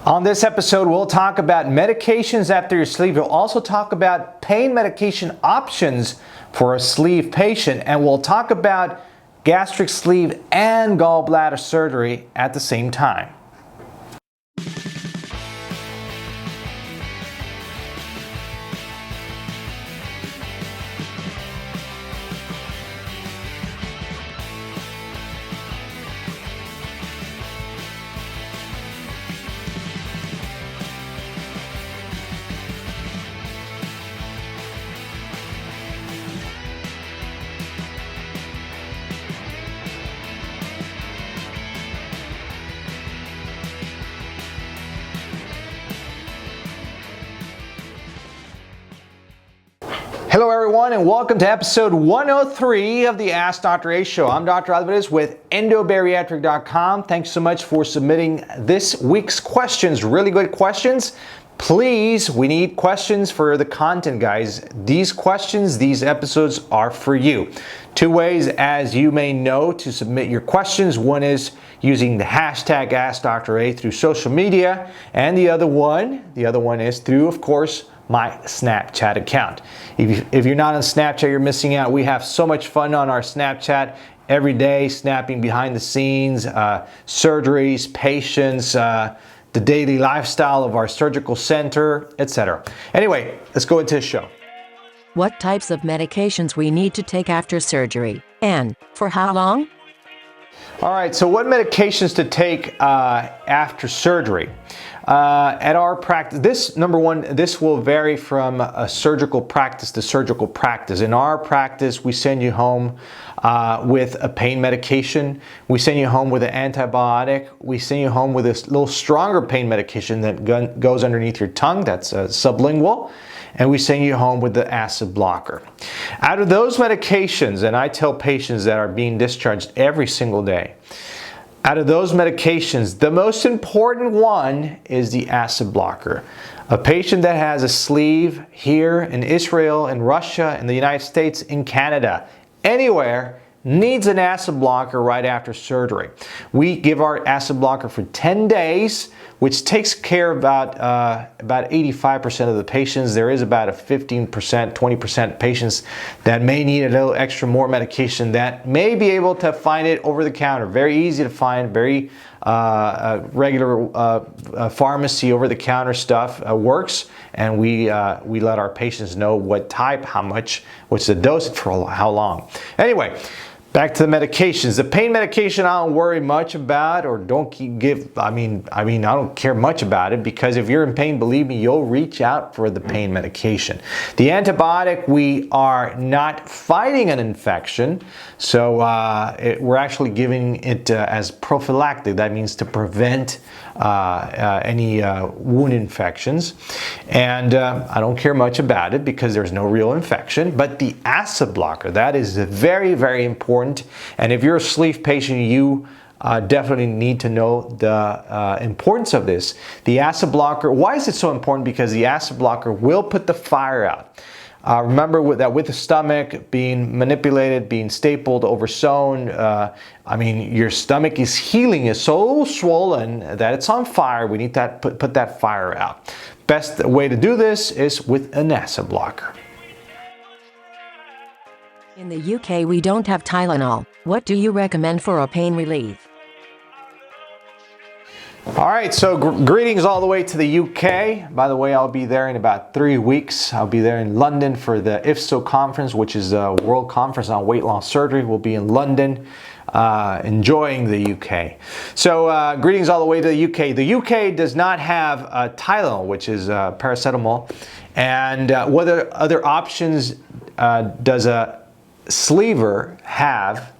On this episode, we'll talk about medications after your sleeve. We'll also talk about pain medication options for a sleeve patient, and we'll talk about gastric sleeve and gallbladder surgery at the same time. Hello everyone and welcome to episode 103 of the Ask Dr. A show. I'm Dr. Alvarez with Endobariatric.com. Thanks so much for submitting this week's questions. Really good questions. Please, we need questions for the content, guys. These questions, these episodes are for you. Two ways, as you may know, to submit your questions. One is using the hashtag AskDrA through social media, and the other one is through, of course, my Snapchat account. If you're not on Snapchat, you're missing out. We have so much fun on our Snapchat every day, snapping behind the scenes, surgeries, patients, the daily lifestyle of our surgical center, etc. Anyway, let's go into the show. What types of medications we need to take after surgery, and for how long? All right, so what medications to take after surgery? At our practice, this will vary from a surgical practice to surgical practice. In our practice, we send you home with a pain medication. We send you home with an antibiotic. We send you home with a little stronger pain medication that goes underneath your tongue, that's sublingual. And we send you home with the acid blocker. Out of those medications, and I tell patients that are being discharged every single day, out of those medications, the most important one is the acid blocker. A patient that has a sleeve here in Israel, in Russia, in the United States, in Canada, anywhere, needs an acid blocker right after surgery. We give our acid blocker for 10 days, which takes care of about 85% of the patients. There is about a 15%, 20% patients that may need a little extra more medication that may be able to find it over the counter. Very easy to find, very regular pharmacy over the counter stuff works, and we let our patients know what type, how much, what's the dose for how long. Anyway, back to the medications. The pain medication I don't worry much about, or don't give. I mean I don't care much about it, because if you're in pain, believe me, you'll reach out for the pain medication. The antibiotic, we are not fighting an infection, so we're actually giving it as prophylactic. That means to prevent any wound infections, and I don't care much about it because there's no real infection. But the acid blocker, that is very, very important. And if you're a sleeve patient, you definitely need to know the importance of this. The acid blocker, why is it so important? Because the acid blocker will put the fire out. Remember that with the stomach being manipulated, being stapled, oversewn, your stomach is healing, is so swollen that it's on fire. We need to put that fire out. Best way to do this is with an acid blocker. In the UK, we don't have Tylenol. What do you recommend for a pain relief? All right, so greetings all the way to the UK. By the way, I'll be there in about 3 weeks. I'll be there in London for the IFSO conference, which is a world conference on weight loss surgery. We'll be in London, enjoying the UK. So greetings all the way to the UK. The UK does not have Tylenol, which is paracetamol. And what other options does a sleever have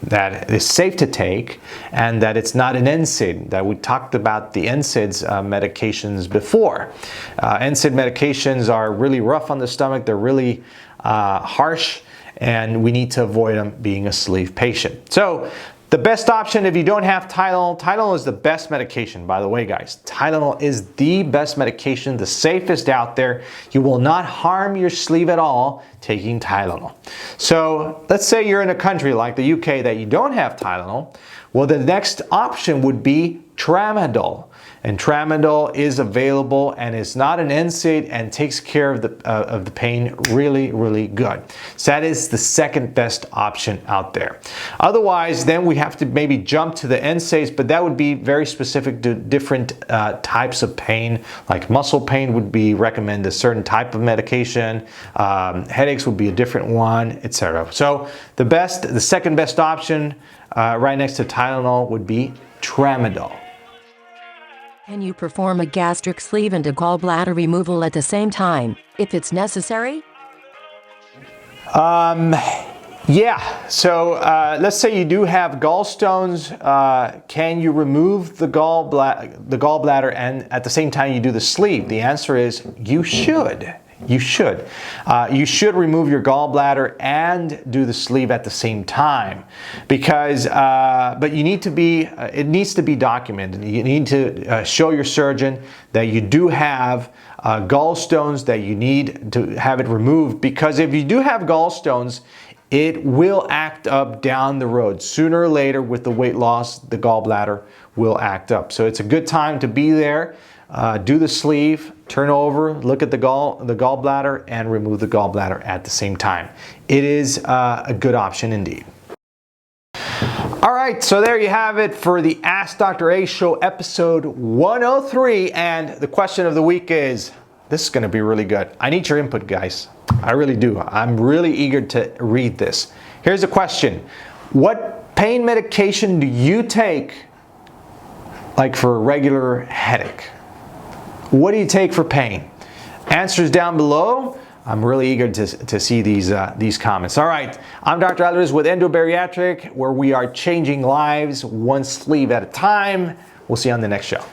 that is safe to take, and that it's not an NSAID? That we talked about the NSAIDs medications before. NSAID medications are really rough on the stomach. They're really harsh, and we need to avoid them being a sleeve patient. So the best option if you don't have Tylenol, Tylenol is the best medication, by the way, guys. Tylenol is the best medication, the safest out there. You will not harm your sleeve at all taking Tylenol. So let's say you're in a country like the UK that you don't have Tylenol. Well, the next option would be Tramadol. and Tramadol is available, and it's not an NSAID and takes care of the pain really, really good. So that is the second best option out there. Otherwise, then we have to maybe jump to the NSAIDs, but that would be very specific to different types of pain. Like muscle pain would be recommend a certain type of medication, headaches would be a different one, etc. So the second best option right next to Tylenol would be Tramadol. Can you perform a gastric sleeve and a gallbladder removal at the same time, if it's necessary? Yeah, so let's say you do have gallstones. Can you remove the gallbladder and at the same time you do the sleeve? The answer is you should. You should. You should remove your gallbladder and do the sleeve at the same time, because but you need to be. It needs to be documented. You need to show your surgeon that you do have gallstones, that you need to have it removed, because if you do have gallstones, it will act up down the road. Sooner or later, with the weight loss, the gallbladder will act up. So it's a good time to be there. Do the sleeve, turn over, look at the gallbladder, and remove the gallbladder at the same time. It is a good option indeed. All right, so there you have it for the Ask Dr. A Show episode 103, and the question of the week is, this is going to be really good. I need your input, guys. I really do. I'm really eager to read this. Here's the question. What pain medication do you take, like for a regular headache? What do you take for pain? Answers down below. I'm really eager to see these comments. All right, I'm Dr. Alvarez with Endobariatric, where we are changing lives one sleeve at a time. We'll see you on the next show.